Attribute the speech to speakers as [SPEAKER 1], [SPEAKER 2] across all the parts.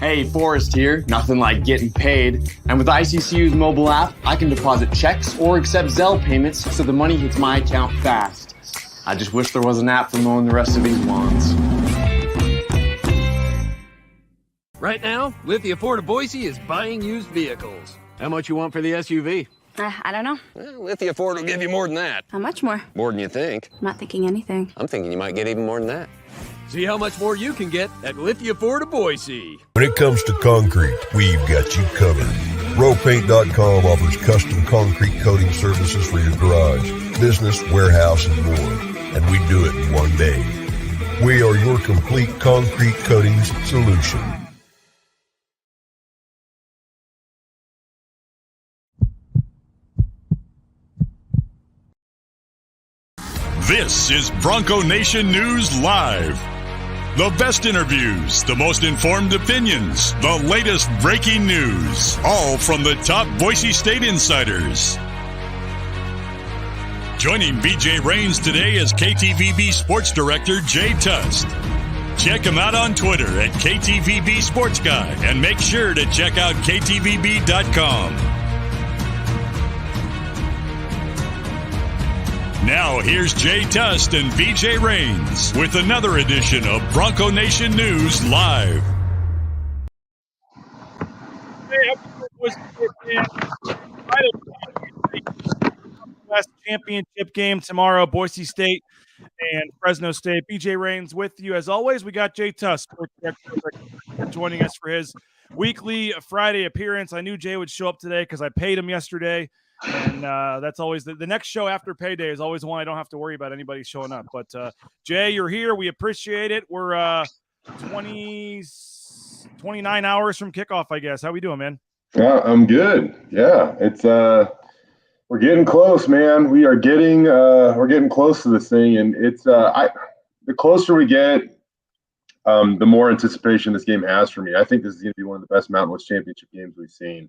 [SPEAKER 1] Hey, Forrest here. Nothing like getting paid. And with ICCU's mobile app, I can deposit checks or accept Zelle payments so the money hits my account fast. I just wish there was an app for mowing the rest of these lawns.
[SPEAKER 2] Right now, Lithia Ford of Boise is buying used vehicles. How much you want for the SUV?
[SPEAKER 3] I don't know.
[SPEAKER 2] Well, Lithia Ford will give you more than that.
[SPEAKER 3] How much more?
[SPEAKER 2] More than you think.
[SPEAKER 3] I'm not thinking anything.
[SPEAKER 2] I'm thinking you might get even more than that. See how much more you can get at Lithia Ford of Boise.
[SPEAKER 4] When it comes to concrete, we've got you covered. Ropaint.com offers custom concrete coating services for your garage, business, warehouse, and more. And we do it in one day. We are your complete concrete coatings solution.
[SPEAKER 5] This is Bronco Nation News Live. The best interviews, the most informed opinions, the latest breaking news, all from the top Boise State insiders. Joining BJ Rains today is KTVB Sports Director Jay Tust. Check him out on Twitter at KTVB Sports Guy and make sure to check out KTVB.com. Now, here's Jay Tust and BJ Rains with another edition of Bronco Nation News Live.
[SPEAKER 6] West championship game tomorrow, Boise State and Fresno State. BJ Rains with you. As always, we got Jay Tust joining us for his weekly Friday appearance. I knew Jay would show up today because I paid him yesterday. And that's always the next show after payday is always one I don't have to worry about anybody showing up. But Jay, you're here. We appreciate it. We're 29 hours from kickoff, I guess. How we doing, man?
[SPEAKER 7] Yeah, I'm good. Yeah, it's we're getting close, man. We're getting close to this thing, and it's the closer we get, the more anticipation this game has for me. I think this is going to be one of the best Mountain West Championship games we've seen.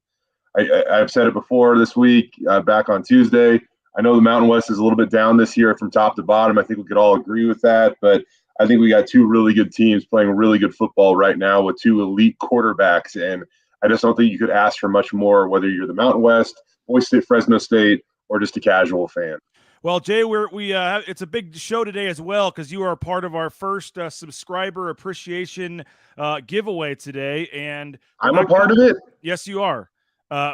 [SPEAKER 7] I've said it before this week, back on Tuesday. I know the Mountain West is a little bit down this year from top to bottom. I think we could all agree with that. But I think we got two really good teams playing really good football right now with two elite quarterbacks. And I just don't think you could ask for much more, whether you're the Mountain West, Boise State, Fresno State, or just a casual fan.
[SPEAKER 6] Well, Jay, it's a big show today as well because you are part of our first subscriber appreciation giveaway today. And
[SPEAKER 7] I'm a part of it?
[SPEAKER 6] Yes, you are.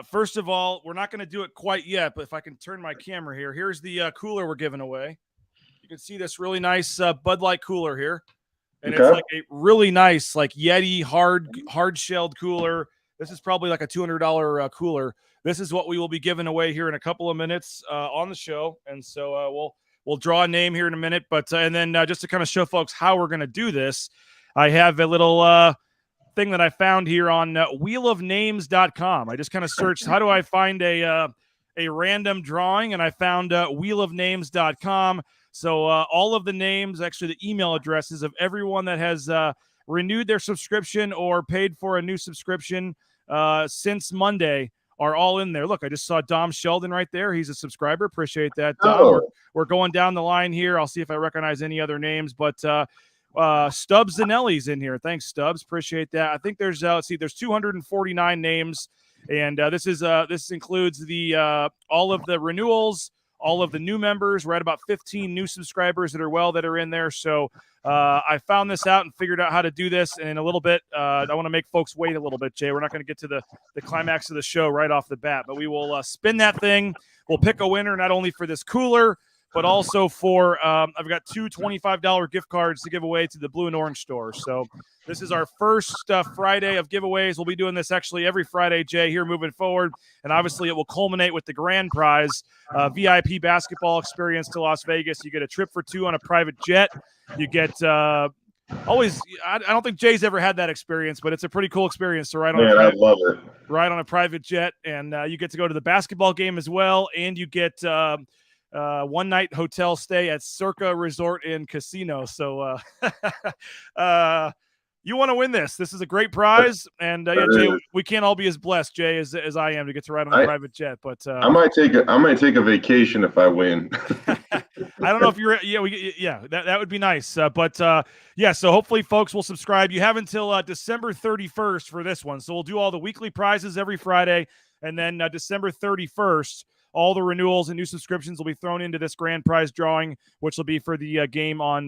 [SPEAKER 6] First of all, we're not going to do it quite yet, but if I can turn my camera here, here's the cooler we're giving away. You can see this really nice Bud Light cooler here. And It's like a really nice, like Yeti hard-shelled cooler. This is probably like a $200 cooler. This is what we will be giving away here in a couple of minutes on the show. And so we'll draw a name here in a minute. But and then just to kind of show folks how we're going to do this, I have a little thing that I found here on wheelofnames.com. I just kind of searched, how do I find a random drawing? And I found wheelofnames.com. So all of the names, actually the email addresses of everyone that has renewed their subscription or paid for a new subscription since Monday are all in there. Look, I just saw Dom Sheldon right there. He's a subscriber. Appreciate that, Dom.
[SPEAKER 7] Oh.
[SPEAKER 6] We're going down the line here. I'll see if I recognize any other names, but Stubbs Zanelli's in here. Thanks, Stubbs. Appreciate that. I think there's 249 names, and this includes the all of the renewals, all of the new members. We're at about 15 new subscribers that are in there. So I found this out and figured out how to do this. And in a little bit, I want to make folks wait a little bit, Jay. We're not going to get to the climax of the show right off the bat, but we will spin that thing. We'll pick a winner not only for this cooler, but also for I've got two $25 gift cards to give away to the Blue and Orange store. So this is our first Friday of giveaways. We'll be doing this actually every Friday, Jay, here moving forward. And obviously it will culminate with the grand prize, VIP basketball experience to Las Vegas. You get a trip for two on a private jet. You get I don't think Jay's ever had that experience, but it's a pretty cool experience to ride on.
[SPEAKER 7] Man, I love it.
[SPEAKER 6] Ride on a private jet, and you get to go to the basketball game as well, and you get one night hotel stay at Circa Resort and Casino. So You want to win this. This is a great prize, and yeah, Jay, we can't all be as blessed, Jay, as I am to get to ride on a private jet. But
[SPEAKER 7] I might take a vacation if I win.
[SPEAKER 6] I don't know if you're. Yeah, that would be nice. But yeah, so hopefully, folks will subscribe. You have until December 31st for this one. So we'll do all the weekly prizes every Friday, and then December 31st. All the renewals and new subscriptions will be thrown into this grand prize drawing, which will be for the game on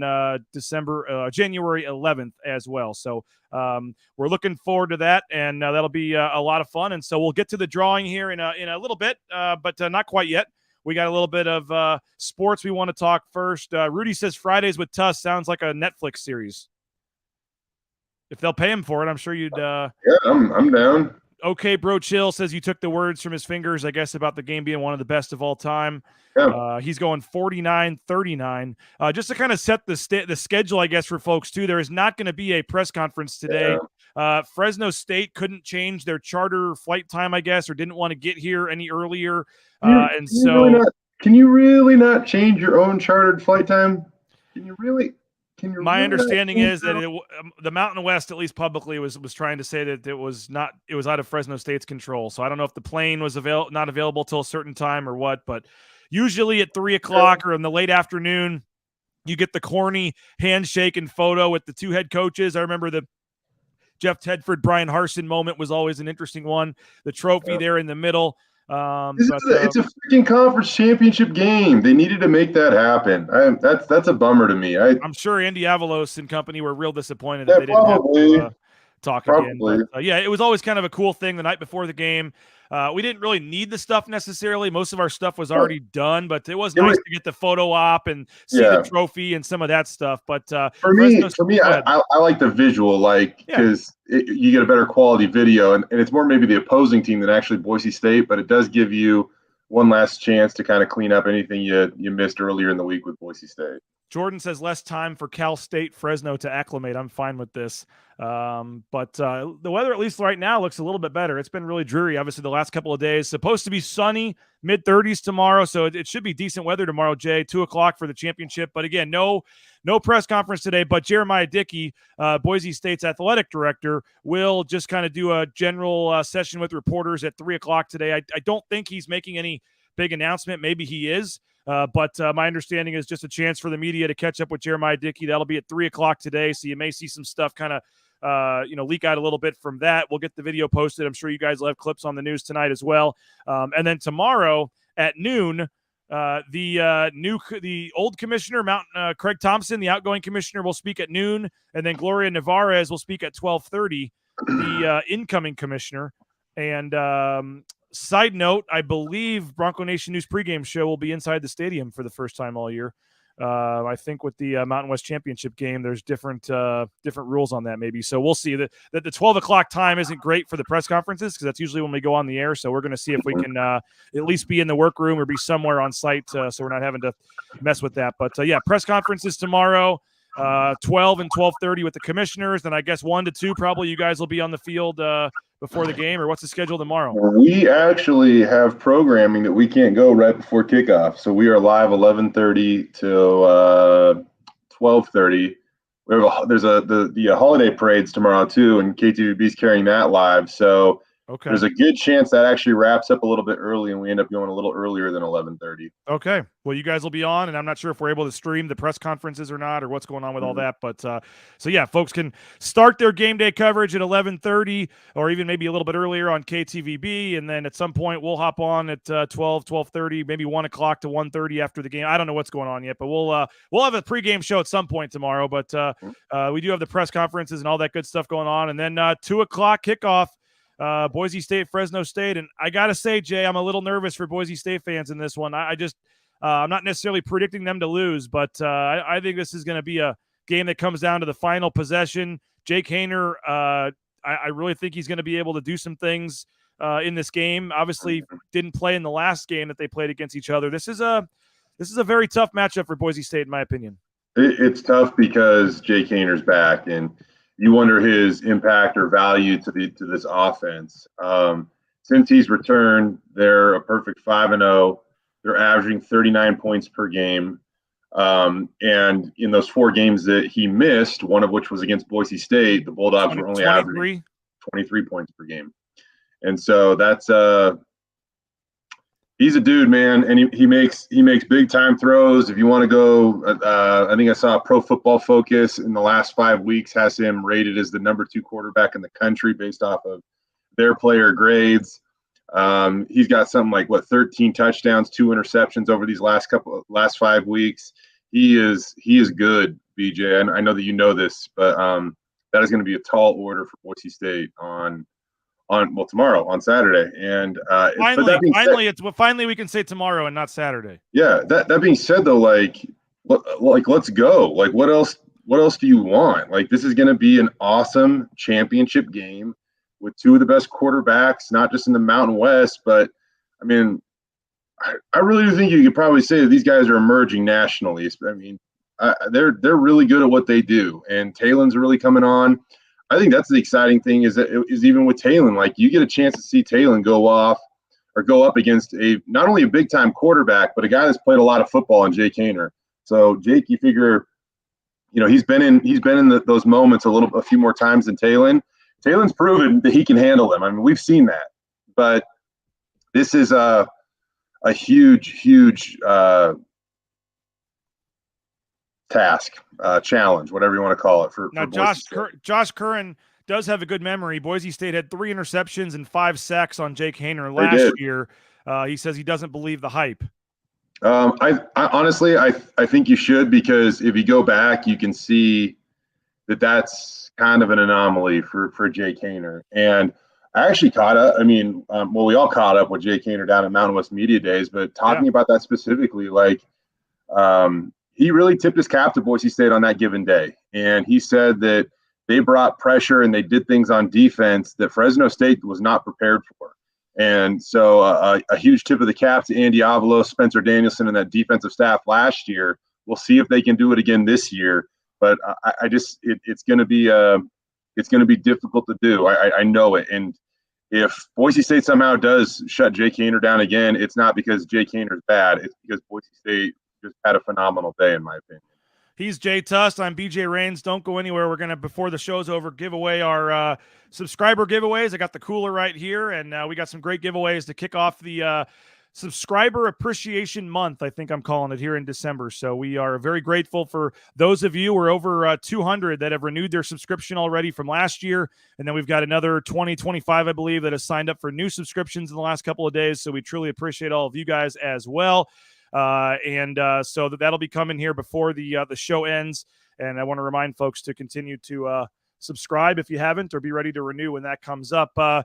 [SPEAKER 6] January 11th as well. So we're looking forward to that, and that'll be a lot of fun. And so we'll get to the drawing here in a little bit, but not quite yet. We got a little bit of sports we want to talk first. Rudy says Fridays with Tust sounds like a Netflix series. If they'll pay him for it, I'm sure you'd.
[SPEAKER 7] Yeah, I'm down.
[SPEAKER 6] Okay, Bro Chill says you took the words from his fingers, I guess, about the game being one of the best of all time.
[SPEAKER 7] Yeah.
[SPEAKER 6] He's going 49-39. Just to kind of set the schedule, I guess, for folks, too, there is not going to be a press conference today. Yeah. Fresno State couldn't change their charter flight time, I guess, or didn't want to get here any earlier.
[SPEAKER 7] Can you really not change your own chartered flight time? Can you really?
[SPEAKER 6] My understanding is that the Mountain West, at least publicly, was trying to say that it was out of Fresno State's control. So I don't know if the plane was not available till a certain time or what, but usually at 3 o'clock or in the late afternoon, you get the corny handshake and photo with the two head coaches. I remember the Jeff Tedford, Brian Harsin moment was always an interesting one. The trophy there in the middle.
[SPEAKER 7] It's a freaking conference championship game. They needed to make that happen. That's a bummer to me. I'm
[SPEAKER 6] sure Andy Avalos and company were real disappointed that they didn't have to talk again. But, yeah, it was always kind of a cool thing the night before the game. We didn't really need the stuff necessarily. Most of our stuff was already done, but it was nice to get the photo op and see the trophy and some of that stuff. But
[SPEAKER 7] for me, I like the visual, because you get a better quality video, and it's more maybe the opposing team than actually Boise State, but it does give you one last chance to kind of clean up anything you missed earlier in the week with Boise State.
[SPEAKER 6] Jordan says less time for Cal State Fresno to acclimate. I'm fine with this. But the weather, at least right now, looks a little bit better. It's been really dreary, obviously, the last couple of days. Supposed to be sunny, mid-30s tomorrow, so it should be decent weather tomorrow, Jay. 2 o'clock for the championship. But again, no press conference today. But Jeremiah Dickey, Boise State's athletic director, will just kind of do a general session with reporters at 3 o'clock today. I don't think he's making any big announcement. Maybe he is. But my understanding is just a chance for the media to catch up with Jeremiah Dickey. That'll be at 3 o'clock today. So you may see some stuff kind of, leak out a little bit from that. We'll get the video posted. I'm sure you guys will have clips on the news tonight as well. And then tomorrow at noon, the old commissioner, Craig Thompson, the outgoing commissioner, will speak at noon. And then Gloria Nevarez will speak at 12:30, the incoming commissioner. And, side note, I believe Bronco Nation News pregame show will be inside the stadium for the first time all year. I think with the Mountain West Championship game, there's different rules on that maybe. So we'll see. That the 12 o'clock time isn't great for the press conferences because that's usually when we go on the air. So we're going to see if we can at least be in the workroom or be somewhere on site so we're not having to mess with that. But, press conferences tomorrow, 12 and 12:30 with the commissioners. Then I guess 1 to 2 probably you guys will be on the field before the game, or what's the schedule tomorrow?
[SPEAKER 7] We actually have programming that we can't go right before kickoff, so we are live 11:30 till 12:30. There's the holiday parades tomorrow too, and KTVB is carrying that live. So there's a good chance that actually wraps up a little bit early, and we end up going a little earlier than 11:30.
[SPEAKER 6] Okay. Well, you guys will be on, and I'm not sure if we're able to stream the press conferences or not, or what's going on with all that. But folks can start their game day coverage at 11:30, or even maybe a little bit earlier on KTVB, and then at some point we'll hop on at 12:30, maybe 1 o'clock to 1:30 after the game. I don't know what's going on yet, but we'll have a pregame show at some point tomorrow. But we do have the press conferences and all that good stuff going on, and then 2 o'clock kickoff. Boise State, Fresno State. And I got to say, Jay, I'm a little nervous for Boise State fans in this one. I'm not necessarily predicting them to lose, but I think this is going to be a game that comes down to the final possession. Jake Haener, I really think he's going to be able to do some things in this game. Obviously didn't play in the last game that they played against each other. This is a very tough matchup for Boise State, in my opinion.
[SPEAKER 7] It's tough because Jake Haener's back, and you wonder his impact or value to this offense. Since he's returned, they're a perfect 5-0. They're averaging 39 points per game. And in those 4 games that he missed, one of which was against Boise State, the Bulldogs were only averaging 23 points per game. And so that's he's a dude, man, and he makes big time throws. If you want to go, I think I saw Pro Football Focus in the last 5 weeks has him rated as the number 2 quarterback in the country based off of their player grades. He's got something like 13 touchdowns, 2 interceptions over these last 5 weeks. He is good, BJ. I know that you know this, but that is going to be a tall order for Boise State on tomorrow, on Saturday. And
[SPEAKER 6] finally we can say tomorrow and not Saturday.
[SPEAKER 7] Yeah. That being said, though, let's go. What else do you want? This is going to be an awesome championship game with 2 of the best quarterbacks, not just in the Mountain West, but I mean, I really do think you could probably say that these guys are emerging nationally. I mean, they're really good at what they do, and Taylon's really coming on. I think that's the exciting thing is even with Talon, you get a chance to see Talon go up against not only a big time quarterback, but a guy that's played a lot of football in Jake Haener. So Jake, you figure, he's been in those moments a few more times than Talon. Talon's proven that he can handle them. I mean, we've seen that, but this is a huge task, challenge, whatever you want to call it. For
[SPEAKER 6] Josh Curran does have a good memory. Boise State had 3 interceptions and 5 sacks on Jake Haener last year. He says he doesn't believe the hype.
[SPEAKER 7] I honestly think you should, because if you go back, you can see that that's kind of an anomaly for Jake Haener. And I actually caught up. I mean, we all caught up with Jake Haener down at Mountain West Media Days, but talking about that specifically, he really tipped his cap to Boise State on that given day. And he said that they brought pressure and they did things on defense that Fresno State was not prepared for. And so a huge tip of the cap to Andy Avalos, Spencer Danielson, and that defensive staff last year. We'll see if they can do it again this year. But it's going to be difficult to do. I know it. And if Boise State somehow does shut Jake Haener down again, it's not because Jake Haener's bad. It's because Boise State just had a phenomenal day, in my opinion.
[SPEAKER 6] He's Jay Tust. I'm BJ Rains. Don't go anywhere. We're going to, before the show's over, give away our subscriber giveaways. I got the cooler right here, and we got some great giveaways to kick off the Subscriber Appreciation Month, I think I'm calling it, here in December. So we are very grateful for those of you. We're over 200 that have renewed their subscription already from last year. And then we've got another 25, I believe, that has signed up for new subscriptions in the last couple of days. So we truly appreciate all of you guys as well. So that'll be coming here before the show ends. And I want to remind folks to continue to subscribe if you haven't, or be ready to renew when that comes up. I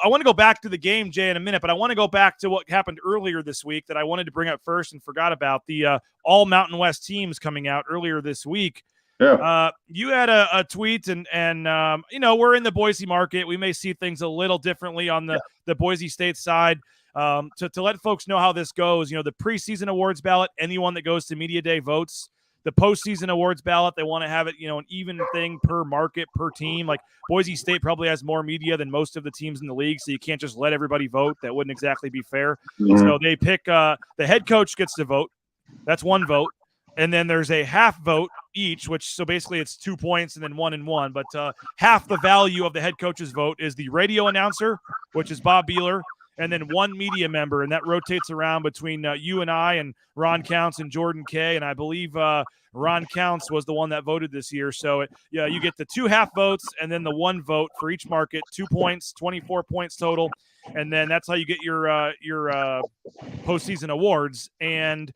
[SPEAKER 6] want to go back to the game, Jay, in a minute, but I want to go back to what happened earlier this week that I wanted to bring up first and forgot about. The all Mountain West teams coming out earlier this week.
[SPEAKER 7] Yeah.
[SPEAKER 6] You had a tweet, and we're in the Boise market. We may see things a little differently on the Boise State side. To let folks know how this goes, the preseason awards ballot, anyone that goes to Media Day votes. The postseason awards ballot, they want to have it, an even thing per market, per team. Like Boise State probably has more media than most of the teams in the league, so you can't just let everybody vote. That wouldn't exactly be fair. Mm-hmm. So they pick the head coach gets to vote. That's 1 vote. And then there's a half vote each, so basically it's 2 points and then 1 and 1. But half the value of the head coach's vote is the radio announcer, which is Bob Beeler, and then 1 media member, and that rotates around between you and I and Ron Counts and Jordan Kay, and I believe Ron Counts was the one that voted this year. So you get the 2 half votes and then the 1 vote for each market, 2 points, 24 points total, and then that's how you get your postseason awards. And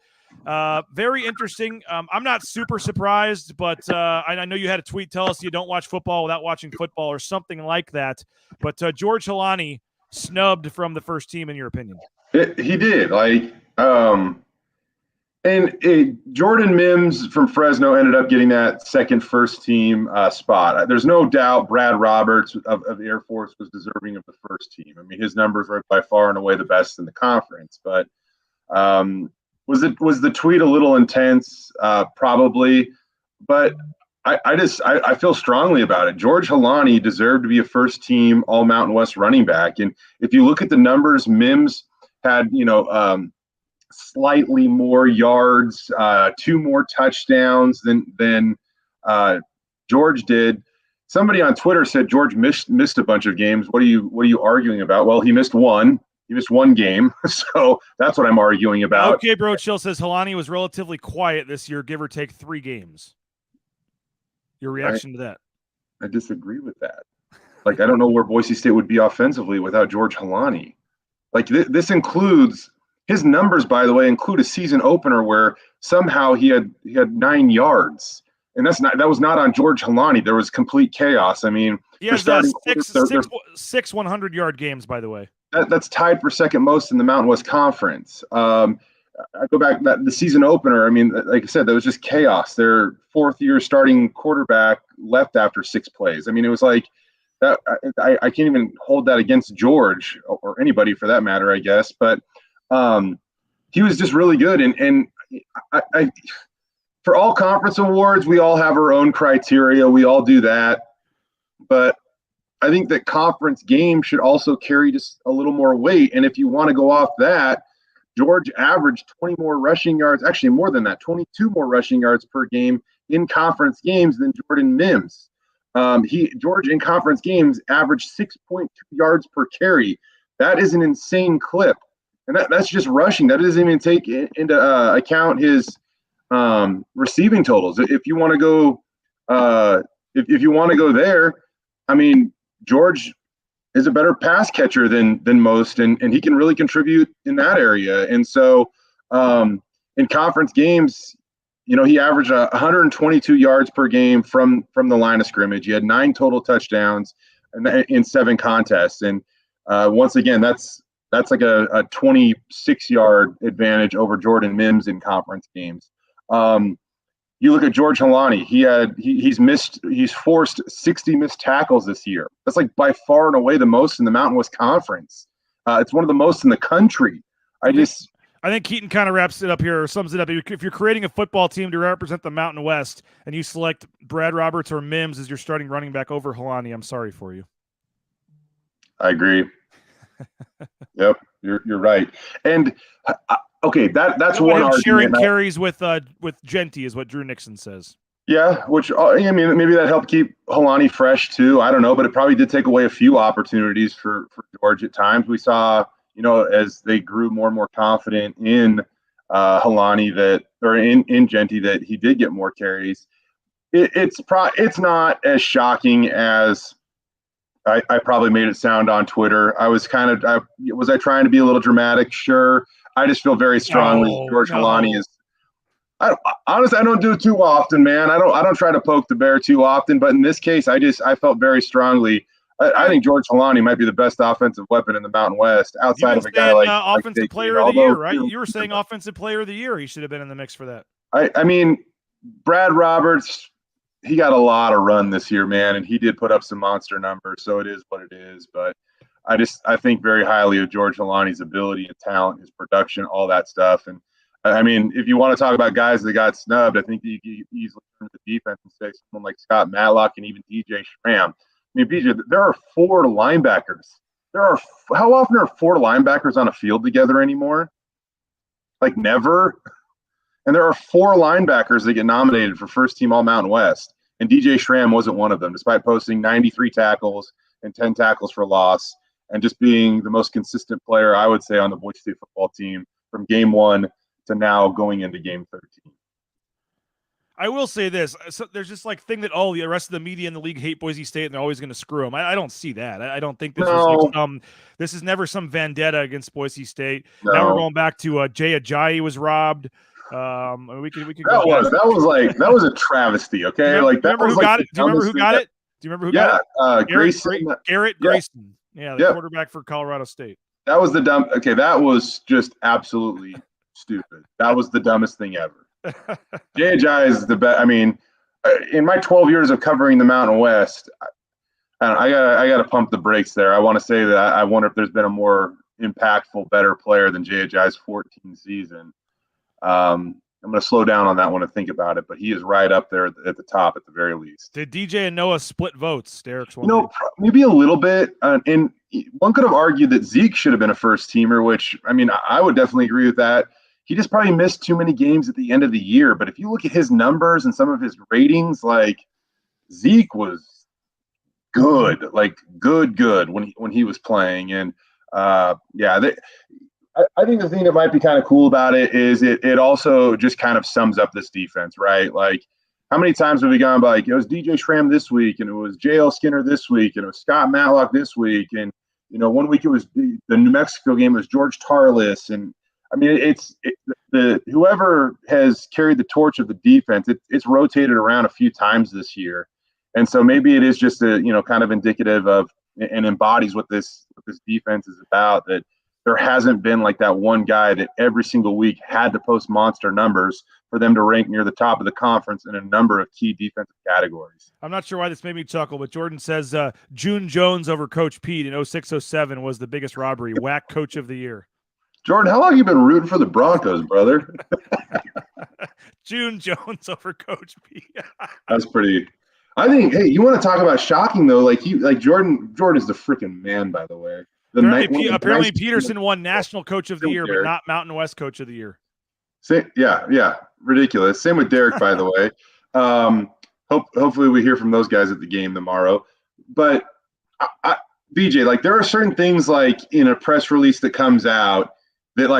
[SPEAKER 6] very interesting. I'm not super surprised, but I know you had a tweet tell us you don't watch football without watching football or something like that. But George Halani snubbed from the first team, in your opinion?
[SPEAKER 7] He did. Jordan Mims from Fresno ended up getting that second first team spot. There's no doubt Brad Roberts of the Air Force was deserving of the first team. I mean, his numbers were by far and away the best in the conference. But was the tweet a little intense? Probably. But I feel strongly about it. George Halani deserved to be a first team all Mountain West running back. And if you look at the numbers, Mims had, slightly more yards, 2 more touchdowns than George did. Somebody on Twitter said George missed a bunch of games. What are you arguing about? Well, he missed one. He missed one game, so that's what I'm arguing about.
[SPEAKER 6] Okay, Bro Chill says Helani was relatively quiet this year, give or take 3 games. Your reaction to that?
[SPEAKER 7] I disagree with that. Like, I don't know where Boise State would be offensively without George Helani. Like, this includes his numbers, by the way, include a season opener where somehow he had 9 yards. And that was not on George Helani. There was complete chaos. I mean,
[SPEAKER 6] he has six 100-yard games, by the way.
[SPEAKER 7] That's tied for second most in the Mountain West Conference. I go back the season opener. I mean, like I said, that was just chaos. Their 4th-year starting quarterback left after 6 plays. I mean, it was like that. I can't even hold that against George or anybody for that matter, I guess. But he was just really good. And I for all conference awards, we all have our own criteria. We all do that. But I think that conference games should also carry just a little more weight. And if you want to go off that, George averaged 20 more rushing yards, actually more than that, 22 more rushing yards per game in conference games than Jordan Mims. George in conference games averaged 6.2 yards per carry. That is an insane clip. And that's just rushing. That doesn't even take into account his receiving totals. If you want to go, if you want to go there, I mean, George is a better pass catcher than most, and he can really contribute in that area. And so in conference games, he averaged 122 yards per game from the line of scrimmage. He had 9 total touchdowns in 7 contests. And once again, that's like a 26-yard advantage over Jordan Mims in conference games. You look at George Helani. He's forced 60 missed tackles this year. That's like by far and away the most in the Mountain West Conference. It's one of the most in the country. I
[SPEAKER 6] think Keaton kind of wraps it up here, or sums it up. If you're creating a football team to represent the Mountain West and you select Brad Roberts or Mims as your starting running back over Helani, I'm sorry for you.
[SPEAKER 7] I agree. Yep, you're right. And okay, that's one argument.
[SPEAKER 6] Sharing carries with Genty is what Drew Nixon says. Yeah,
[SPEAKER 7] which I mean, maybe that helped keep Helani fresh too. I don't know, but it probably did take away a few opportunities for George at times. We saw, as they grew more and more confident in Helani in Genty that he did get more carries. It's not as shocking as I probably made it sound on Twitter. Was I trying to be a little dramatic? Sure. I just feel very strongly George Helani is. Honestly, I don't do it too often, man. I don't try to poke the bear too often, but in this case, I felt very strongly. I think George Helani might be the best offensive weapon in the Mountain West, outside of a guy like
[SPEAKER 6] offensive player of the year, right? You were saying offensive player of the year. He should have been in the mix for that.
[SPEAKER 7] I mean, Brad Roberts, he got a lot of run this year, man, and he did put up some monster numbers. So it is what it is, but. I think very highly of George Helani's ability and talent, his production, all that stuff. And I mean, if you want to talk about guys that got snubbed, I think you easily turn to the defense and say someone like Scott Matlock and even DJ Schramm. I mean, BJ, there are 4 linebackers. How often are 4 linebackers on a field together anymore? Like never. And there are 4 linebackers that get nominated for first team All Mountain West. And DJ Schramm wasn't one of them, despite posting 93 tackles and 10 tackles for loss. And just being the most consistent player, I would say, on the Boise State football team from game 1 to now going into game 13.
[SPEAKER 6] I will say this. So there's this thing that the rest of the media in the league hate Boise State and they're always going to screw them. I don't see that. I don't think this is this is never some vendetta against Boise State. No. Now we're going back to Jay Ajayi was robbed. We could
[SPEAKER 7] that was a travesty. Okay,
[SPEAKER 6] remember who got it? Do you remember who got it? Do you remember who got it? Garrett Grayson. Yeah, the quarterback for Colorado State.
[SPEAKER 7] That was that was just absolutely stupid. That was the dumbest thing ever. Jay Ajayi is the best. I mean, in my 12 years of covering the Mountain West, I got to pump the brakes there. I want to say that I wonder if there's been a more impactful, better player than Jay Ajayi's 14 season. I'm going to slow down on that one and think about it, but he is right up there at the top at the very least.
[SPEAKER 6] Did DJ and Noah split votes? Derek's one.
[SPEAKER 7] Maybe a little bit. And one could have argued that Zeke should have been a first teamer, which, I mean, I would definitely agree with that. he just probably missed too many games at the end of the year. But if you look at his numbers and some of his ratings, like Zeke was good, like good when he was playing. And I think the thing that might be kind of cool about it is it also just kind of sums up this defense, right? Like, how many times have we gone by, like, it was DJ Schramm this week, and it was JL Skinner this week, and it was Scott Matlock this week, and, you know, one week it was the New Mexico game, it was George Tarlis. And I mean, whoever has carried the torch of the defense, it's rotated around a few times this year. And so maybe it is just kind of indicative of and embodies what this defense is about, that there hasn't been like that one guy that every single week had to post monster numbers for them to rank near the top of the conference in a number of key defensive categories.
[SPEAKER 6] I'm not sure why this made me chuckle, but Jordan says June Jones over Coach Pete in 06-07 was the biggest robbery. Whack Coach of the Year.
[SPEAKER 7] Jordan, how long have you been rooting for the Broncos, brother?
[SPEAKER 6] June Jones over Coach Pete.
[SPEAKER 7] That's pretty. I think. Hey, you want to talk about shocking though? Like Jordan is the freaking man, by the way.
[SPEAKER 6] Apparently Peterson won National Coach of the Year, but not Mountain West Coach of the Year.
[SPEAKER 7] Yeah, ridiculous. Same with Derek, by the way. Hopefully we hear from those guys at the game tomorrow. But BJ, like, there are certain things like in a press release that comes out that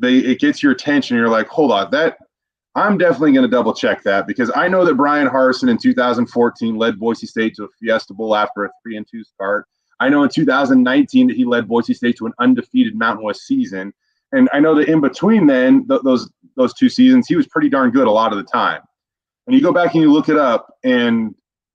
[SPEAKER 7] it gets your attention. You're like, hold on, I'm definitely going to double check that, because I know that Brian Harsin in 2014 led Boise State to a Fiesta Bowl after a 3-2 start. I know in 2019 that he led Boise State to an undefeated Mountain West season. And I know that in between then, those two seasons, he was pretty darn good a lot of the time. And you go back and you look it up, and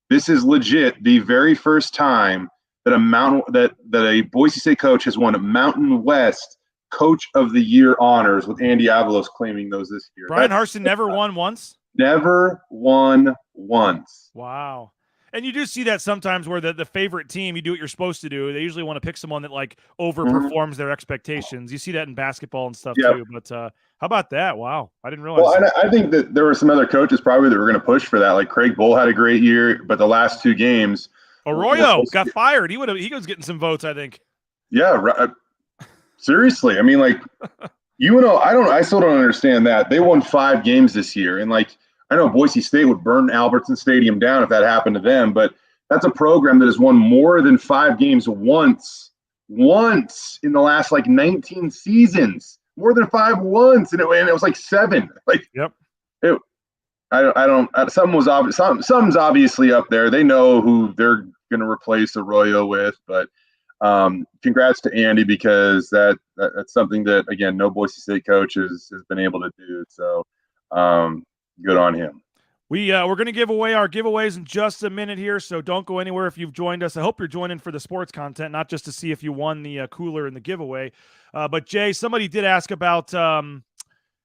[SPEAKER 7] this is legit the very first time that a Boise State coach has won a Mountain West Coach of the Year honors, with Andy Avalos claiming those this year.
[SPEAKER 6] Brian Harsin never won once?
[SPEAKER 7] Never won once.
[SPEAKER 6] Wow. And you do see that sometimes where the favorite team, you do what you're supposed to do. They usually want to pick someone that like overperforms their expectations. You see that in basketball and stuff too. But how about that? Wow. I didn't realize.
[SPEAKER 7] Well, and I think that there were some other coaches probably that were going to push for that. Like Craig Bull had a great year, but the last two games.
[SPEAKER 6] Arroyo got fired. He was getting some votes, I think.
[SPEAKER 7] Yeah. Seriously. I mean, like, I still don't understand that. They won 5 games this year. And like, I know Boise State would burn Albertson Stadium down if that happened to them, but that's a program that has won more than 5 games once in the last like 19 seasons. More than 5 once, and it was like 7. Like,
[SPEAKER 6] yep.
[SPEAKER 7] Something's obviously up there. They know who they're going to replace Arroyo with, but congrats to Andy, because that's something that, again, no Boise State coach has been able to do. So good on him.
[SPEAKER 6] We're going to give away our giveaways in just a minute here, so don't go anywhere if you've joined us. I hope you're joining for the sports content, not just to see if you won the cooler in the giveaway. But Jay, somebody did ask about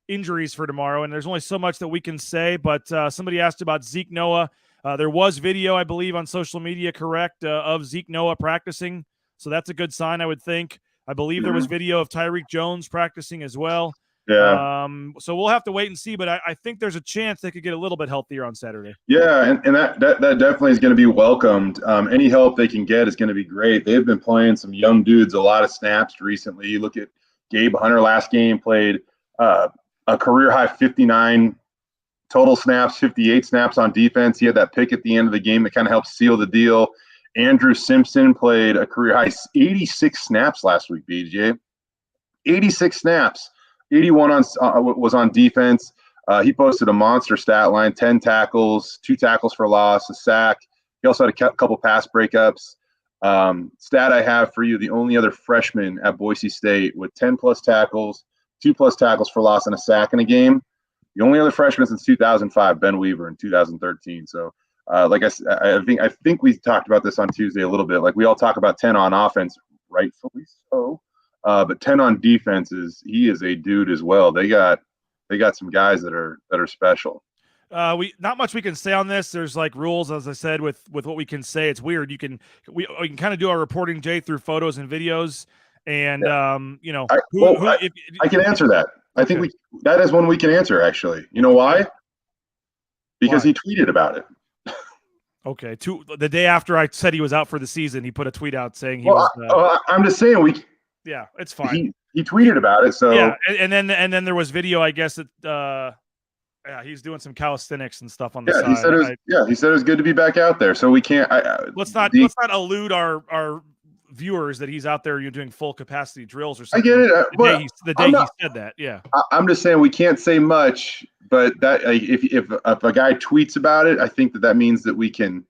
[SPEAKER 6] injuries for tomorrow, and there's only so much that we can say, but somebody asked about Zeke Noah. There was video, I believe, on social media, correct, of Zeke Noah practicing, so that's a good sign, I would think. I believe there was video of Tyreek Jones practicing as well.
[SPEAKER 7] Yeah.
[SPEAKER 6] So we'll have to wait and see, but I think there's a chance they could get a little bit healthier on Saturday.
[SPEAKER 7] Yeah, and that definitely is going to be welcomed. Any help they can get is going to be great. They've been playing some young dudes a lot of snaps recently. You look at Gabe Hunter last game, played a career-high 59 total snaps, 58 snaps on defense. He had that pick at the end of the game that kind of helped seal the deal. Andrew Simpson played a career-high 86 snaps last week, BJ. 86 snaps. 81 was on defense. He posted a monster stat line: 10 tackles, 2 tackles for loss, a sack. He also had a couple pass breakups. Stat I have for you: the only other freshman at Boise State with 10+ tackles, 2+ tackles for loss, and a sack in a game. The only other freshman since 2005, Ben Weaver in 2013. So, like I think we talked about this on Tuesday a little bit. Like, we all talk about 10 on offense, rightfully so. But 10 on defense he is a dude as well. They got some guys that are special.
[SPEAKER 6] Not much we can say on this. There's like rules, as I said, with what we can say. It's weird. We can kind of do our reporting, Jay, through photos and videos. And
[SPEAKER 7] I can answer that. I think that is one we can answer, actually. You know why? Because he tweeted about it.
[SPEAKER 6] Okay. The day after I said he was out for the season, he put a tweet out saying he
[SPEAKER 7] was. I'm just saying
[SPEAKER 6] yeah, it's fine.
[SPEAKER 7] he tweeted about it. So
[SPEAKER 6] yeah, and then there was video, I guess, that he's doing some calisthenics and stuff on the side.
[SPEAKER 7] He said he said it was good to be back out there. So we can't.
[SPEAKER 6] Let's not elude our viewers that he's out there doing full capacity drills or something.
[SPEAKER 7] I get it.
[SPEAKER 6] The day he said that, yeah.
[SPEAKER 7] I'm just saying we can't say much, but that if a guy tweets about it, I think that means that we can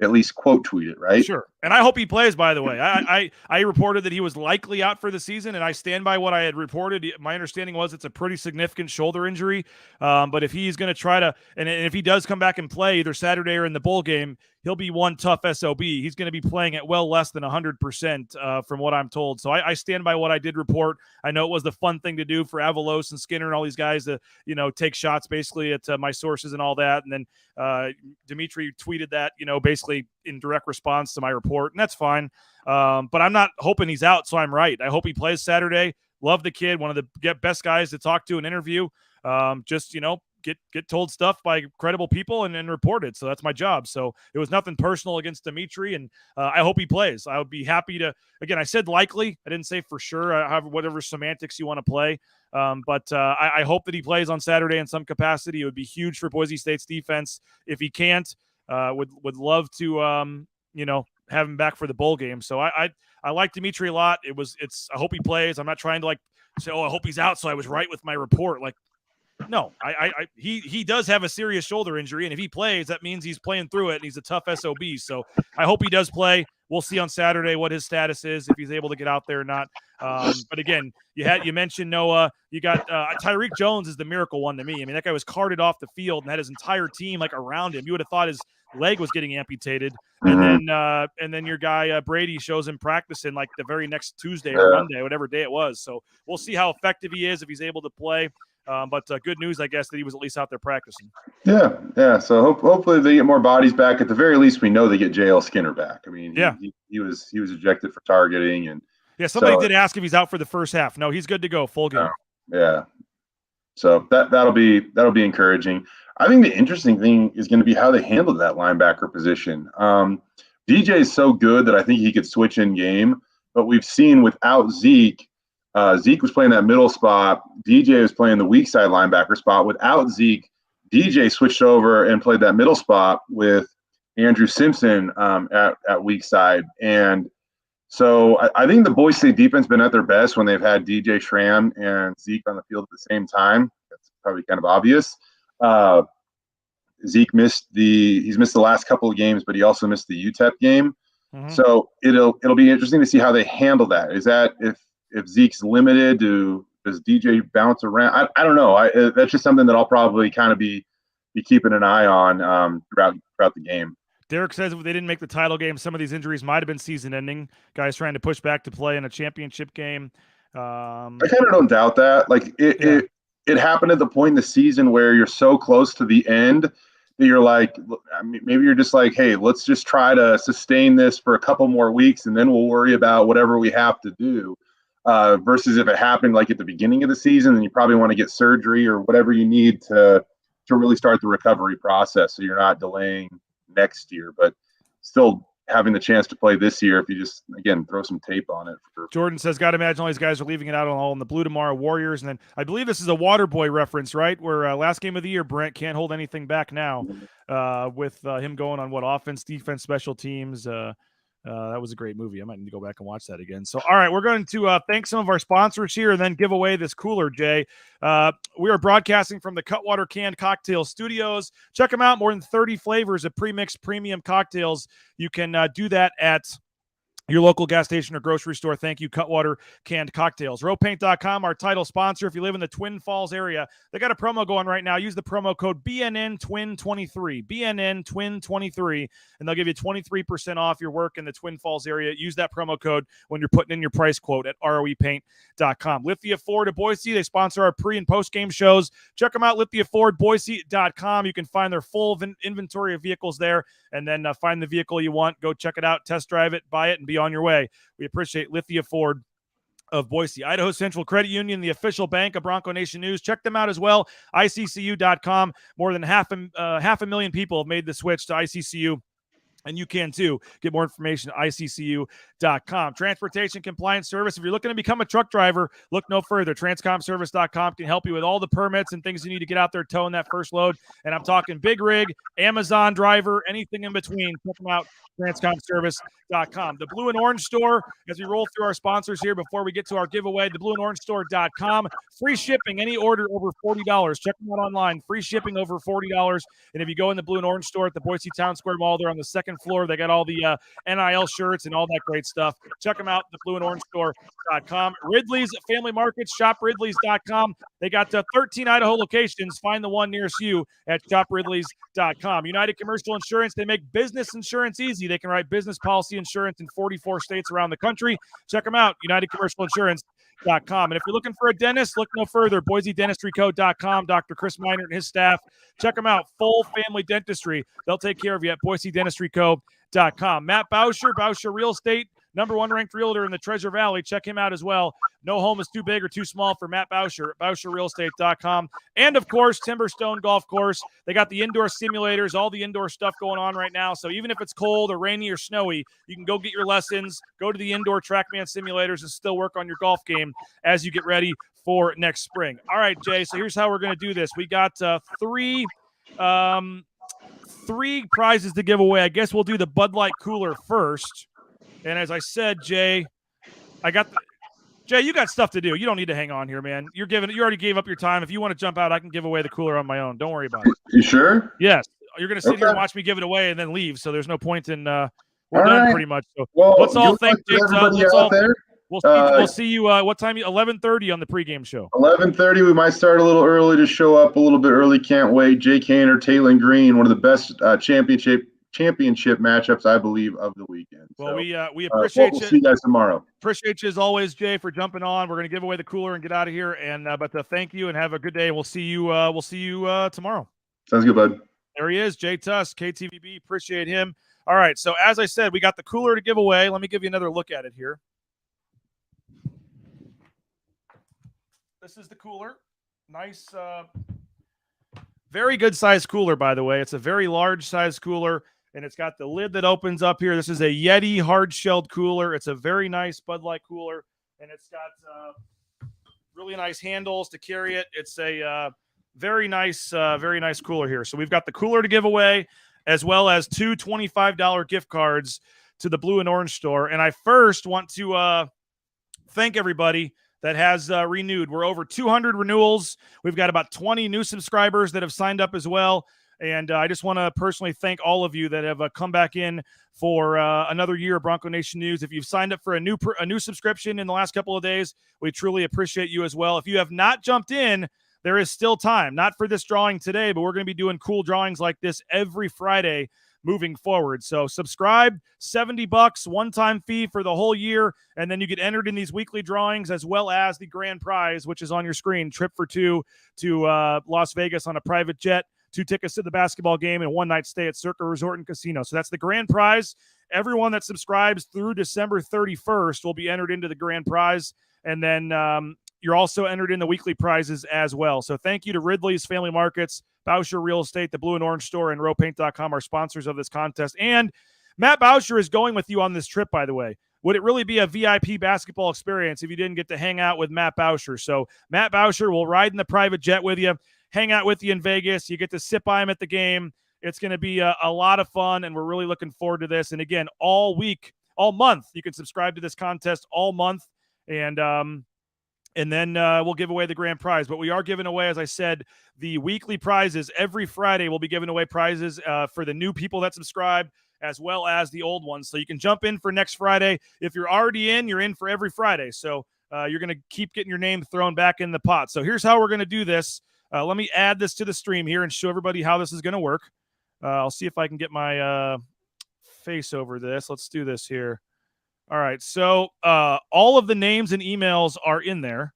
[SPEAKER 7] at least quote tweet it, right?
[SPEAKER 6] Sure. And I hope he plays, by the way. I reported that he was likely out for the season, and I stand by what I had reported. My understanding was it's a pretty significant shoulder injury. But if he's going to try to, and if he does come back and play either Saturday or in the bowl game, he'll be one tough SOB. He's going to be playing at well less than 100% from what I'm told. So I stand by what I did report. I know it was the fun thing to do for Avalos and Skinner and all these guys to, take shots basically at my sources and all that. And then Dimitri tweeted that, basically in direct response to my report, and that's fine. But I'm not hoping he's out, so I'm right. I hope he plays Saturday. Love the kid, one of the best guys to talk to and interview. Get told stuff by credible people and report it. So that's my job. So it was nothing personal against Dimitri, and I hope he plays. I would be happy to. Again, I said likely. I didn't say for sure. I have whatever semantics you want to play. But I hope that he plays on Saturday in some capacity. It would be huge for Boise State's defense. If he can't, would love to have him back for the bowl game. So I like Dimitri a lot. I hope he plays. I'm not trying to say, I hope he's out, so I was right with my report. No, he does have a serious shoulder injury, and if he plays, that means he's playing through it, and he's a tough SOB. So I hope he does play. We'll see on Saturday what his status is, if he's able to get out there or not. But again, you mentioned Noah. You got Tyreek Jones is the miracle one to me. I mean, that guy was carted off the field and had his entire team around him. You would have thought his leg was getting amputated, and then your guy Brady shows him practicing the very next Tuesday or Monday, whatever day it was. So we'll see how effective he is if he's able to play. But good news, I guess, that he was at least out there practicing.
[SPEAKER 7] Yeah. So hopefully they get more bodies back. At the very least, we know they get JL Skinner back. I mean, he was ejected for targeting, and
[SPEAKER 6] somebody did ask if he's out for the first half. No, he's good to go, full game.
[SPEAKER 7] Yeah. So that'll be encouraging. I think the interesting thing is going to be how they handle that linebacker position. DJ is so good that I think he could switch in game, but we've seen without Zeke. Zeke was playing that middle spot. DJ was playing the weak side linebacker spot. Without Zeke, DJ switched over and played that middle spot with Andrew Simpson at weak side. And so I think the Boise State defense been at their best when they've had DJ Schramm and Zeke on the field at the same time. That's probably kind of obvious. Zeke missed the last couple of games, but he also missed the UTEP game. Mm-hmm. So it'll be interesting to see how they handle that. Is that if Zeke's limited, does DJ bounce around? I don't know. That's just something that I'll probably kind of be keeping an eye on throughout the game.
[SPEAKER 6] Derek says if they didn't make the title game, some of these injuries might have been season-ending. Guys trying to push back to play in a championship game.
[SPEAKER 7] I kind of don't doubt that. It happened at the point in the season where you're so close to the end that you're maybe you're just hey, let's just try to sustain this for a couple more weeks, and then we'll worry about whatever we have to do. Versus if it happened at the beginning of the season, then you probably want to get surgery or whatever you need to really start the recovery process, so you're not delaying next year, but still having the chance to play this year if you just, again, throw some tape on it.
[SPEAKER 6] Jordan says, got to imagine all these guys are leaving it out all in the Blue Tomorrow Warriors. And then I believe this is a Waterboy reference, right? Where last game of the year, Brent can't hold anything back now with him going on offense, defense, special teams. That was a great movie. I might need to go back and watch that again. So, all right, we're going to thank some of our sponsors here and then give away this cooler, Jay. We are broadcasting from the Cutwater Canned Cocktail Studios. Check them out. More than 30 flavors of pre-mixed premium cocktails. You can do that at your local gas station or grocery store. Thank you, Cutwater Canned Cocktails. Rowpaint.com, our title sponsor. If you live in the Twin Falls area, they got a promo going right now. Use the promo code BNN Twin23, BNN Twin23, and they'll give you 23% off your work in the Twin Falls area. Use that promo code when you're putting in your price quote at ROEpaint.com. Lithia Ford of Boise, they sponsor our pre- and post-game shows. Check them out, lithiafordboise.com. You can find their full inventory of vehicles there, and then find the vehicle you want. Go check it out, test drive it, buy it, and be on your way. We appreciate Lithia Ford of Boise. Idaho Central Credit Union, the official bank of Bronco Nation News. Check them out as well, ICCU.com. More than half a million people have made the switch to ICCU And you can too. Get more information at iccu.com. Transportation compliance service. If you're looking to become a truck driver, look no further. Transcomservice.com can help you with all the permits and things you need to get out there towing that first load. And I'm talking big rig, Amazon driver, anything in between. Check them out. Transcomservice.com. The Blue and Orange Store, as we roll through our sponsors here before we get to our giveaway, theblueandorangestore.com. Free shipping, any order over $40. Check them out online. Free shipping over $40. And if you go in the Blue and Orange Store at the Boise Town Square Mall, they're on the second floor. They got all the NIL shirts and all that great stuff. Check them out, theblueandorangestore.com. Ridley's Family Markets, shopridleys.com. They got 13 Idaho locations. Find the one nearest you at shopridleys.com. United Commercial Insurance, they make business insurance easy. They can write business policy insurance in 44 states around the country. Check them out, unitedcommercialinsurance.com. And if you're looking for a dentist, look no further, BoiseDentistryCo.com. Dr. Chris Minert and his staff. Check them out, Full Family Dentistry. They'll take care of you at BoiseDentistryCo.com. Matt Bauscher Real Estate, #1 ranked realtor in the Treasure Valley. Check him out as well. No home is too big or too small for Matt Bauscher at BauscherRealEstate.com. And, of course, Timberstone Golf Course. They got the indoor simulators, all the indoor stuff going on right now. So even if it's cold or rainy or snowy, you can go get your lessons, go to the indoor TrackMan simulators, and still work on your golf game as you get ready for next spring. All right, Jay, so here's how we're going to do this. We got three prizes to give away. I guess we'll do the Bud Light cooler first. And as I said, Jay, Jay, you got stuff to do. You don't need to hang on here, man. You already gave up your time. If you want to jump out, I can give away the cooler on my own. Don't worry about it.
[SPEAKER 7] You sure?
[SPEAKER 6] Yes. You're going to sit here and watch me give it away and then leave. So there's no point in we're
[SPEAKER 7] all
[SPEAKER 6] done
[SPEAKER 7] right.
[SPEAKER 6] pretty much. So
[SPEAKER 7] Well,
[SPEAKER 6] let's all thank Jake. We'll see you what time? 11:30 on the pregame show.
[SPEAKER 7] 11:30. We might start a little early to show up a little bit early. Can't wait. Jake Hainer, Taylor Green, one of the best championship matchups, I believe, of the weekend.
[SPEAKER 6] Well,
[SPEAKER 7] so,
[SPEAKER 6] we appreciate
[SPEAKER 7] we'll
[SPEAKER 6] you.
[SPEAKER 7] see you guys tomorrow.
[SPEAKER 6] Appreciate you as always, Jay, for jumping on. We're going to give away the cooler and get out of here. And but thank you and have a good day. We'll see you tomorrow.
[SPEAKER 7] Sounds good, bud.
[SPEAKER 6] There he is, Jay Tust, KTVB. Appreciate him. All right, so as I said, we got the cooler to give away. Let me give you another look at it here. This is the cooler. Nice, very good size cooler, by the way. It's a very large size cooler, and it's got the lid that opens up here. This is a Yeti hard-shelled cooler. It's a very nice Bud Light cooler, and it's got really nice handles to carry it. It's a very nice cooler here. So we've got the cooler to give away, as well as two $25 gift cards to the Blue and Orange Store. And I first want to thank everybody that has renewed. We're over 200 renewals. We've got about 20 new subscribers that have signed up as well. And I just want to personally thank all of you that have come back in for another year of Bronco Nation News. If you've signed up for a new subscription in the last couple of days, we truly appreciate you as well. If you have not jumped in, there is still time. Not for this drawing today, but we're going to be doing cool drawings like this every Friday moving forward. So subscribe, $70, one-time fee for the whole year, and then you get entered in these weekly drawings as well as the grand prize, which is on your screen, trip for two to Las Vegas on a private jet, 2 tickets to the basketball game, and a one-night stay at Circa Resort and Casino. So that's the grand prize. Everyone that subscribes through December 31st will be entered into the grand prize, and then you're also entered in the weekly prizes as well. So thank you to Ridley's Family Markets, Bauscher Real Estate, the Blue and Orange Store, and rowpaint.com, our sponsors of this contest. And Matt Bauscher is going with you on this trip, by the way. Would it really be a VIP basketball experience if you didn't get to hang out with Matt Bauscher? So Matt Bauscher will ride in the private jet with you, hang out with you in Vegas. You get to sit by him at the game. It's going to be a lot of fun, and we're really looking forward to this. And again, all month, you can subscribe to this contest all month. And then we'll give away the grand prize. But we are giving away, as I said, the weekly prizes. Every Friday, we'll be giving away prizes for the new people that subscribe, as well as the old ones. So you can jump in for next Friday. If you're already in, you're in for every Friday. So you're going to keep getting your name thrown back in the pot. So here's how we're going to do this. Let me add this to the stream here and show everybody how this is going to work. I'll see if I can get my face over this. Let's do this here. All right, so all of the names and emails are in there,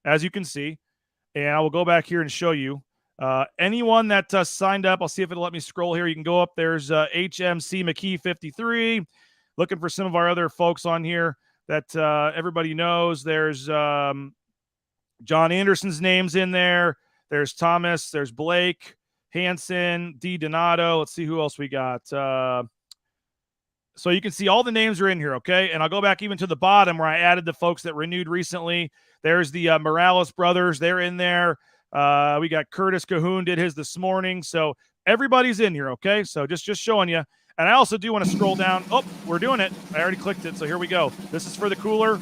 [SPEAKER 6] as you can see, and I will go back here and show you. Anyone that signed up, I'll see if it'll let me scroll here. You can go up. There's HMC McKee 53, looking for some of our other folks on here that everybody knows. There's John Anderson's name's in there. There's Thomas. There's Blake, Hanson, D. Donato. Let's see who else we got. So you can see all the names are in here, okay? And I'll go back even to the bottom where I added the folks that renewed recently. There's the Morales brothers. They're in there. We got Curtis Cahoon did his this morning. So everybody's in here, okay? So just showing you. And I also do want to scroll down. Oh, we're doing it. I already clicked it, so here we go. This is for the cooler.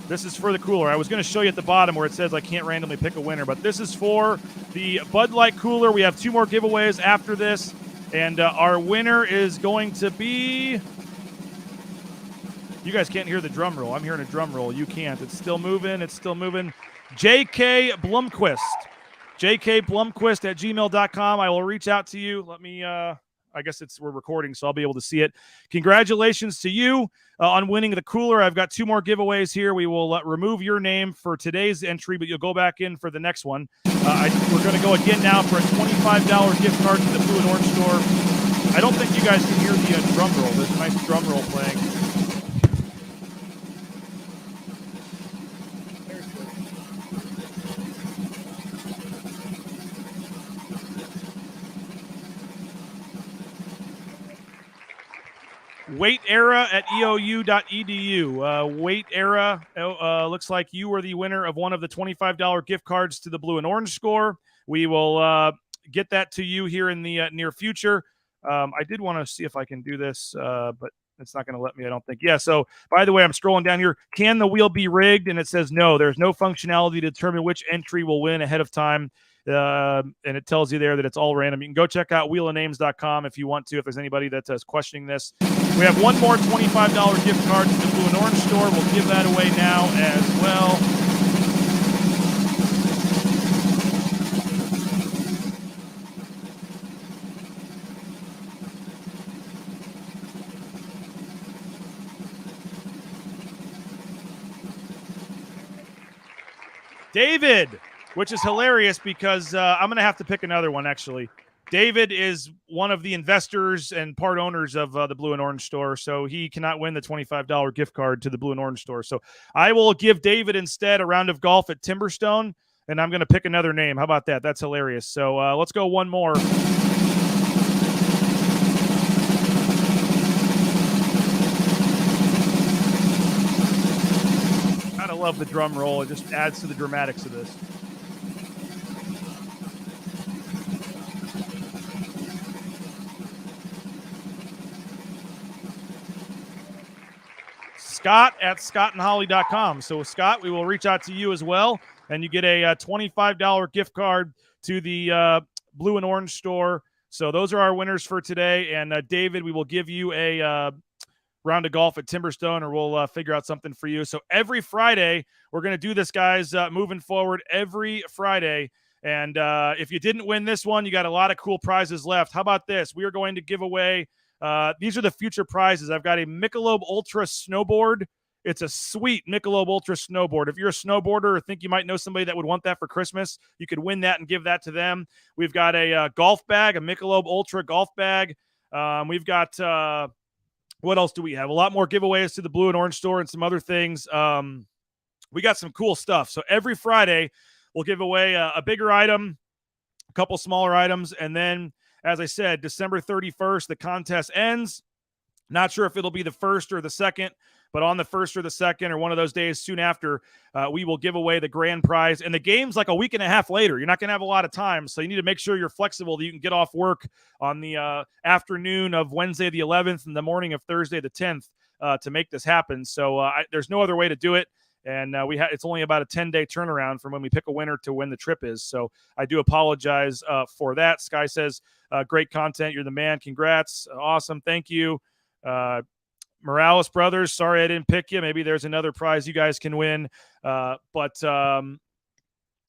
[SPEAKER 6] This is for the cooler. I was going to show you at the bottom where it says I can't randomly pick a winner, but this is for the Bud Light cooler. We have 2 more giveaways after this, and our winner is going to be... You guys can't hear the drum roll. I'm hearing a drum roll. You can't. It's still moving. It's still moving. J.K. Blumquist. jkblumquist@gmail.com. I will reach out to you. Let me... I guess we're recording, so I'll be able to see it. Congratulations to you on winning the cooler. I've got 2 more giveaways here. We will remove your name for today's entry, but you'll go back in for the next one. We're going to go again now for a $25 gift card to the Blue and Orange store. I don't think you guys can hear the drum roll. There's a nice drum roll playing. Wait era at eou.edu. Wait era, looks like you were the winner of one of the $25 gift cards to the Blue and Orange store. We will get that to you here in the near future. I did want to see if I can do this, but it's not going to let me, I don't think. Yeah, so by the way, I'm scrolling down here. Can the wheel be rigged? And it says no. There's no functionality to determine which entry will win ahead of time. And it tells you there that it's all random. You can go check out wheelofnames.com if you want to, if there's anybody that is questioning this. We have one more $25 gift card to the Blue and Orange store. We'll give that away now as well. David, which is hilarious because I'm going to have to pick another one, actually. David is one of the investors and part owners of the Blue and Orange store, so he cannot win the $25 gift card to the Blue and Orange store. So I will give David instead a round of golf at Timberstone, and I'm going to pick another name. How about that? That's hilarious. So let's go one more. Gotta love the drum roll. It just adds to the dramatics of this. Scott at scottandholly.com. So, Scott, we will reach out to you as well, and you get a $25 gift card to the Blue and Orange store. So those are our winners for today. And, David, we will give you a round of golf at Timberstone, or we'll figure out something for you. So every Friday, we're going to do this, guys, moving forward every Friday. And if you didn't win this one, you got a lot of cool prizes left. How about this? We are going to give away these are the future prizes. I've got a Michelob Ultra snowboard. It's a sweet Michelob Ultra snowboard. If you're a snowboarder or think you might know somebody that would want that for Christmas, you could win that and give that to them. We've got a golf bag, a Michelob Ultra golf bag. We've got, what else do we have? A lot more giveaways to the Blue and Orange store and some other things. We got some cool stuff. So every Friday, we'll give away a bigger item, a couple smaller items, and then, as I said, December 31st, the contest ends. Not sure if it'll be the 1st or the 2nd, but on the 1st or the 2nd or one of those days soon after, we will give away the grand prize. And the game's like a week and a half later. You're not going to have a lot of time, so you need to make sure you're flexible, that you can get off work on the afternoon of Wednesday the 11th and the morning of Thursday the 10th to make this happen. So there's no other way to do it. And it's only about a 10-day turnaround from when we pick a winner to when the trip is. So I do apologize for that. Sky says, great content. You're the man. Congrats. Awesome. Thank you. Morales brothers, sorry I didn't pick you. Maybe there's another prize you guys can win. But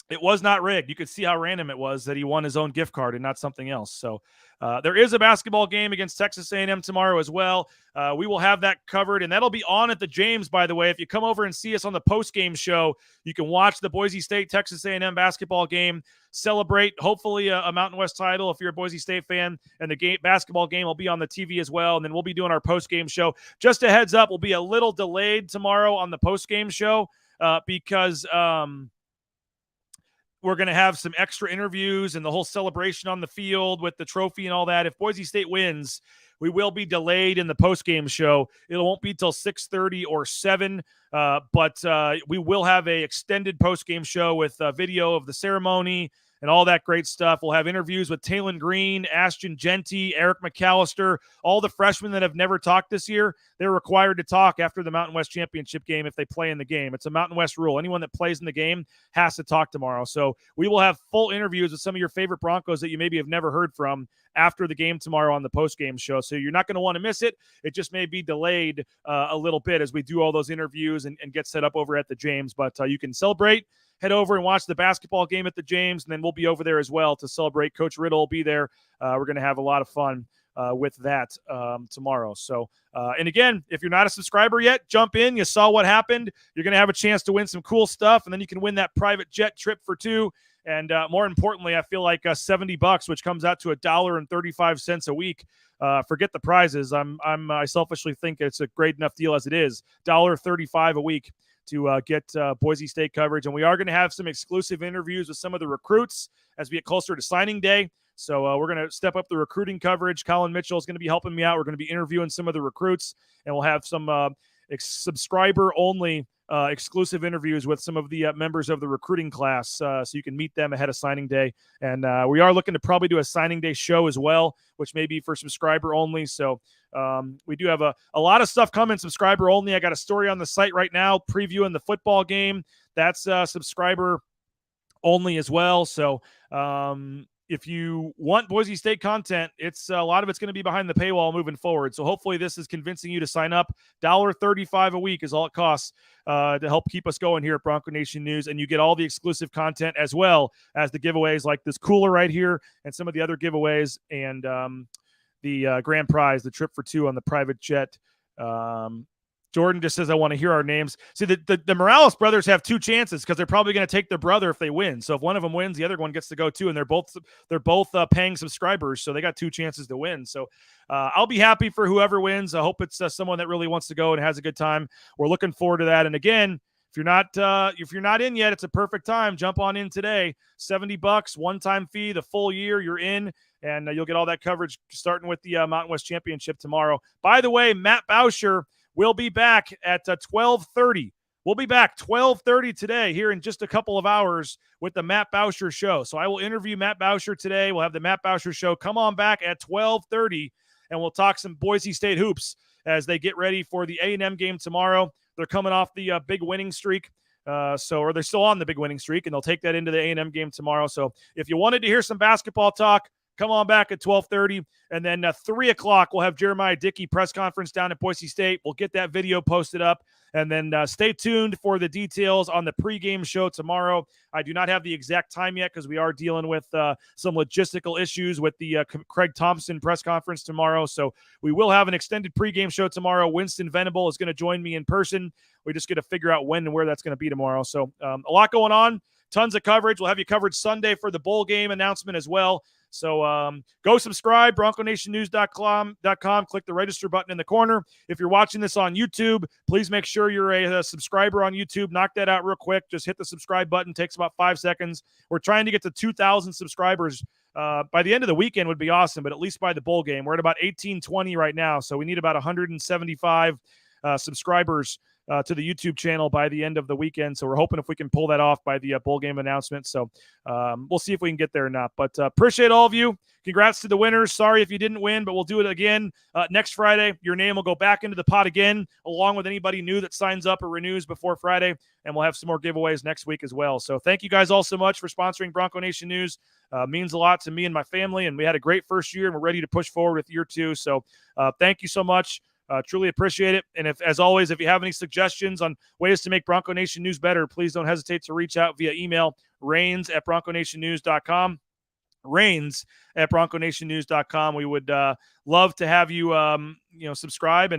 [SPEAKER 6] it was not rigged. You could see how random it was that he won his own gift card and not something else. So there is a basketball game against Texas A&M tomorrow as well. We will have that covered, and that'll be on at the James, by the way. If you come over and see us on the post-game show, you can watch the Boise State Texas A&M basketball game, celebrate hopefully a Mountain West title if you're a Boise State fan, and the basketball game will be on the TV as well, and then we'll be doing our post-game show. Just a heads up, we'll be a little delayed tomorrow on the post-game show because we're going to have some extra interviews and the whole celebration on the field with the trophy and all that. If Boise State wins, we will be delayed in the post-game show. It won't be till 6:30 or 7, but we will have a extended post-game show with video of the ceremony and all that great stuff. We'll have interviews with Talon Green, Ashton Genty, Eric McAllister, all the freshmen that have never talked this year. They're required to talk after the Mountain West Championship game if they play in the game. It's a Mountain West rule. Anyone that plays in the game has to talk tomorrow. So we will have full interviews with some of your favorite Broncos that you maybe have never heard from after the game tomorrow on the post-game show. So you're not going to want to miss it. It just may be delayed a little bit as we do all those interviews and get set up over at the James. But you can celebrate. Head over and watch the basketball game at the James, and then we'll be over there as well to celebrate. Coach Riddle will be there. We're going to have a lot of fun with that tomorrow. So, and again, if you're not a subscriber yet, jump in. You saw what happened. You're going to have a chance to win some cool stuff, and then you can win that private jet trip for 2. And more importantly, I feel like $70, which comes out to $1.35 a week. Forget the prizes. I selfishly think it's a great enough deal as it is. $1.35 a week to get Boise State coverage. And we are going to have some exclusive interviews with some of the recruits as we get closer to signing day. So we're going to step up the recruiting coverage. Colin Mitchell is going to be helping me out. We're going to be interviewing some of the recruits, and we'll have some subscriber-only exclusive interviews with some of the members of the recruiting class, so you can meet them ahead of signing day. And we are looking to probably do a signing day show as well, which may be for subscriber only. So we do have a lot of stuff coming subscriber only. I got a story on the site right now previewing the football game. That's subscriber only as well. So if you want Boise State content, it's a lot of it's going to be behind the paywall moving forward. So hopefully this is convincing you to sign up. $1.35 a week is all it costs to help keep us going here at Bronco Nation News. And you get all the exclusive content as well as the giveaways like this cooler right here and some of the other giveaways and the grand prize, the trip for 2 on the private jet. Jordan just says, I want to hear our names. See, the Morales brothers have 2 chances because they're probably going to take their brother if they win. So if one of them wins, the other one gets to go too. And they're both paying subscribers. So they got 2 chances to win. So I'll be happy for whoever wins. I hope it's someone that really wants to go and has a good time. We're looking forward to that. And again, if you're not in yet, it's a perfect time. Jump on in today. $70, one-time fee, the full year you're in. And you'll get all that coverage starting with the Mountain West Championship tomorrow. By the way, Matt Bauscher will be back at 12:30. We'll be back 12:30 today here in just a couple of hours with the Matt Bauscher Show. So I will interview Matt Bauscher today. We'll have the Matt Bauscher Show. Come on back at 12:30, and we'll talk some Boise State hoops as they get ready for the A&M game tomorrow. They're coming off the big winning streak. Or they're still on the big winning streak, and they'll take that into the A&M game tomorrow. So if you wanted to hear some basketball talk, come on back at 12:30. And then 3 o'clock, we'll have Jeremiah Dickey press conference down at Boise State. We'll get that video posted up. And then stay tuned for the details on the pregame show tomorrow. I do not have the exact time yet because we are dealing with some logistical issues with the Craig Thompson press conference tomorrow. So we will have an extended pregame show tomorrow. Winston Venable is going to join me in person. We just got to figure out when and where that's going to be tomorrow. So a lot going on. Tons of coverage. We'll have you covered Sunday for the bowl game announcement as well. So go subscribe, BroncoNationNews.com. Click the register button in the corner. If you're watching this on YouTube, please make sure you're a subscriber on YouTube. Knock that out real quick. Just hit the subscribe button. Takes about 5 seconds. We're trying to get to 2,000 subscribers. By the end of the weekend would be awesome, but at least by the bowl game. We're at about 1,820 right now, so we need about 175 subscribers to the YouTube channel by the end of the weekend. So we're hoping if we can pull that off by the bowl game announcement. So we'll see if we can get there or not. But appreciate all of you. Congrats to the winners. Sorry if you didn't win, but we'll do it again next Friday. Your name will go back into the pot again, along with anybody new that signs up or renews before Friday. And we'll have some more giveaways next week as well. So thank you guys all so much for sponsoring Bronco Nation News. Means a lot to me and my family. And we had a great first year, and we're ready to push forward with year 2. So thank you so much. Truly appreciate it. And as always, if you have any suggestions on ways to make Bronco Nation News better, please don't hesitate to reach out via email, rains@bronconationnews.com. rains@bronconationnews.com. We would love to have you, subscribe.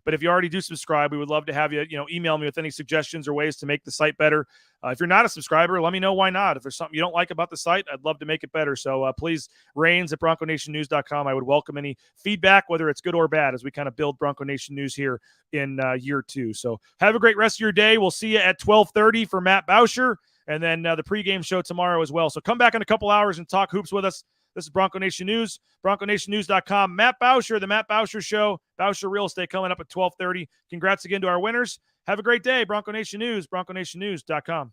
[SPEAKER 6] But if you already do subscribe, we would love to have you, email me with any suggestions or ways to make the site better. If you're not a subscriber, let me know why not. If there's something you don't like about the site, I'd love to make it better. So please, rains@bronconationnews.com. I would welcome any feedback, whether it's good or bad, as we kind of build Bronco Nation News here in year 2. So have a great rest of your day. We'll see you at 12:30 for Matt Bauscher. and then the pregame show tomorrow as well. So come back in a couple hours and talk hoops with us. This is Bronco Nation News, BroncoNationNews.com. Matt Bauscher, The Matt Bauscher Show, Bauscher Real Estate coming up at 12:30. Congrats again to our winners. Have a great day. Bronco Nation News, BroncoNationNews.com.